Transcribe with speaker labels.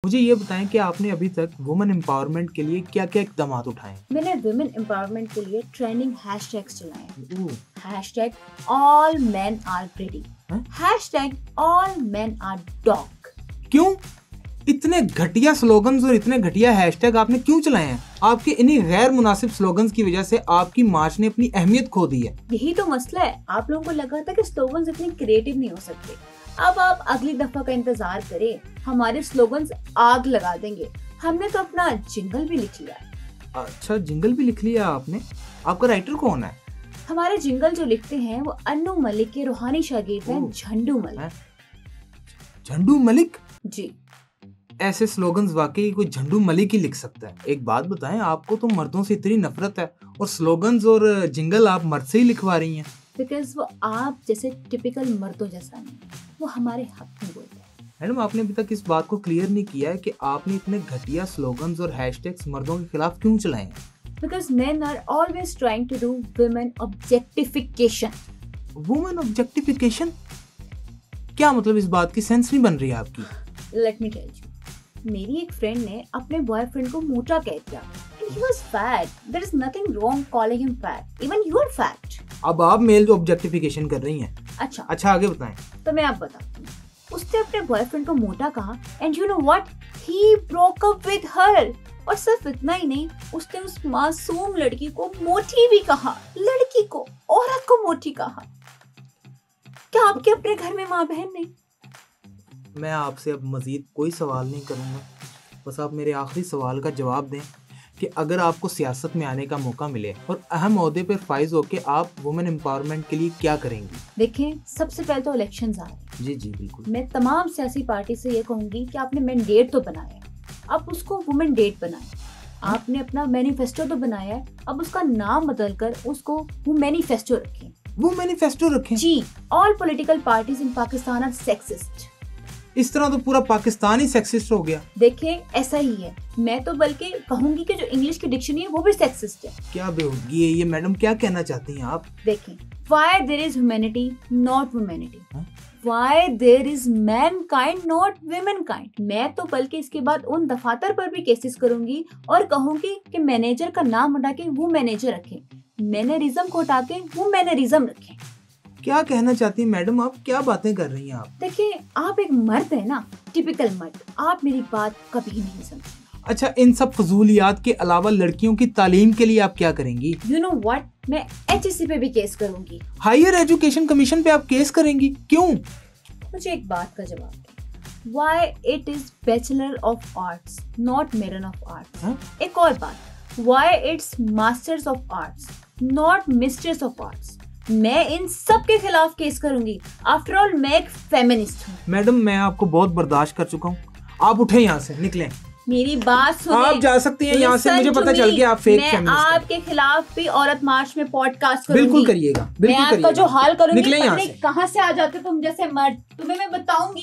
Speaker 1: मुझे ये बताएं कि आपने अभी तक वुमेन एम्पावरमेंट के लिए क्या क्या इकदाम उठाए हैं?
Speaker 2: मैंने वुमेन एम्पावरमेंट के लिए ट्रेंडिंग हैशटैग्स चलाए हैं।
Speaker 1: Oh,
Speaker 2: all men are pretty, all men are dog.
Speaker 1: क्यों इतने घटिया स्लोगन्स और इतने घटिया हैशटैग आपने क्यों चलाए हैं? आपके इन्हीं गैर मुनासिब स्लोगन्स की वजह से आपकी मार्च ने अपनी अहमियत खो दी है।
Speaker 2: यही तो मसला है, आप लोगों को लगा था कि स्लोगन्स इतने क्रिएटिव नहीं हो सकते। अब आप अगली दफा का इंतजार करें, हमारे स्लोगन्स आग लगा देंगे। हमने तो अपना जिंगल भी लिख लिया।
Speaker 1: अच्छा, जिंगल भी लिख लिया आपने? आपका राइटर कौन है?
Speaker 2: हमारे जिंगल जो लिखते हैं वो अन्नू मलिक के रूहानी शागिर्द हैं, झंडू मलिक।
Speaker 1: झंडू मलिक
Speaker 2: जी।
Speaker 1: ऐसे स्लोगन्स वाकई कोई झंडू मलिक ही लिख सकता है। एक बात बताएं, आपको तो मर्दों से इतनी नफरत है और स्लोगन्स और जिंगल आप मर्द से ही लिखवा रही हैं।
Speaker 2: बिकॉज वो आप जैसे टिपिकल मर्दों जैसा नहीं, वो हमारे हक में बोलते हैं।
Speaker 1: मैडम, आपने अभी तक इस बात को क्लियर नहीं किया है कि आपने इतने घटिया स्लोगन्स और हैशटैग्स मर्दों के खिलाफ क्यों चलाए हैं?
Speaker 2: Because men are always trying to do women objectification.
Speaker 1: Women objectification? क्या मतलब? इस बात की सेंस नहीं बन रही है आपकी।
Speaker 2: Let me tell you. मेरी एक फ्रेंड ने अपने बॉयफ्रेंड को मोटा कह दिया and he was fat. There is nothing wrong calling him fat. Even you are fat.
Speaker 1: अब आप मेल ऑब्जेक्टिफिकेशन कर रही हैं। अच्छा, आगे बताएं।
Speaker 2: तो मैं आप बताती हूँ। उसने अपने बॉयफ्रेंड को मोटा कहा and you know what? He broke up with her. और सिर्फ इतना ही नहीं, उसने उस मासूम लड़की को मोटी भी कहा। लड़की को, औरत को मोटी कहा। क्या आपके अपने घर में माँ बहन नहीं?
Speaker 1: मैं आपसे अब मजीद कोई सवाल नहीं करूंगा, बस आप मेरे आखिरी सवाल का जवाब दें कि अगर आपको सियासत में आने का मौका मिले और अहम ओहदे पर फाइज होके आप वुमेन एम्पावरमेंट के लिए क्या करेंगी?
Speaker 2: देखें, सबसे पहले तो इलेक्शंस आ रहे हैं।
Speaker 1: जी जी बिल्कुल।
Speaker 2: मैं तमाम सियासी पार्टी से ये कहूंगी कि आपने मैंडेट तो बनाया, अब उसको वुमेन डेट बनाएं। आपने अपना मैनिफेस्टो तो बनाया है, अब उसका नाम बदलकर उसको वो मैनिफेस्टो रखें।
Speaker 1: वो मैनिफेस्टो रखें?
Speaker 2: जी। All political parties in Pakistan are sexist.
Speaker 1: इस तरह तो पूरा पाकिस्तान ही सेक्सिस्ट हो गया।
Speaker 2: देखें, ऐसा ही है। मैं तो बल्कि कहूंगी कि जो इंग्लिश की डिक्शनरी है वो भी सेक्सिस्ट है।
Speaker 1: क्या बेहूदगी है ये मैडम, क्या कहना चाहती हैं आप?
Speaker 2: देखें, why there is humanity not womanity, why there is mankind not womankind। मैं तो बल्कि इसके बाद उन दफातर पर भी केसेस करूंगी और कहूंगी कि मैनेजर का नाम हटा के वो मैनेजर रखें, मैनरिज्म को हटा के वो मैनरिज्म रखें।
Speaker 1: क्या कहना चाहती हैं मैडम, आप क्या बातें कर रही हैं आप?
Speaker 2: देखिए, आप एक मर्द है ना, टिपिकल मर्द, आप मेरी बात कभी नहीं समझे।
Speaker 1: अच्छा, इन सब फजूलियात के अलावा लड़कियों की तालीम के लिए आप क्या करेंगी?
Speaker 2: You know what? मैं HEC पे भी केस करूंगी।
Speaker 1: हायर एजुकेशन कमीशन पे आप केस करेंगी? क्यों?
Speaker 2: मुझे एक बात का जवाब दें। Why it is Bachelor of Arts, not Maron of Arts? एक और बात, Why it's Masters of Arts, not Mistress of Arts? मैं इन सब के खिलाफ केस करूंगी। आफ्टर ऑल मैं एक फेमिनिस्ट हूँ।
Speaker 1: मैडम, मैं आपको बहुत बर्दाश्त कर चुका हूँ, आप उठे यहाँ से, निकलें।
Speaker 2: मेरी बात सुनिए।
Speaker 1: आप जा सकती हैं यहाँ से, मुझे पता चल गया आप फेक फेमिनिस्ट हैं।
Speaker 2: मैं आपके खिलाफ भी औरत मार्च में पॉडकास्ट करूंगी।
Speaker 1: बिल्कुल करिएगा, बिल्कुल
Speaker 2: मैं आपका जो हाल करूंगी।
Speaker 1: निकलें यहाँ से।
Speaker 2: कहाँ से आ जाते तुम जैसे मर्द, तुम्हें मैं बताऊंगी।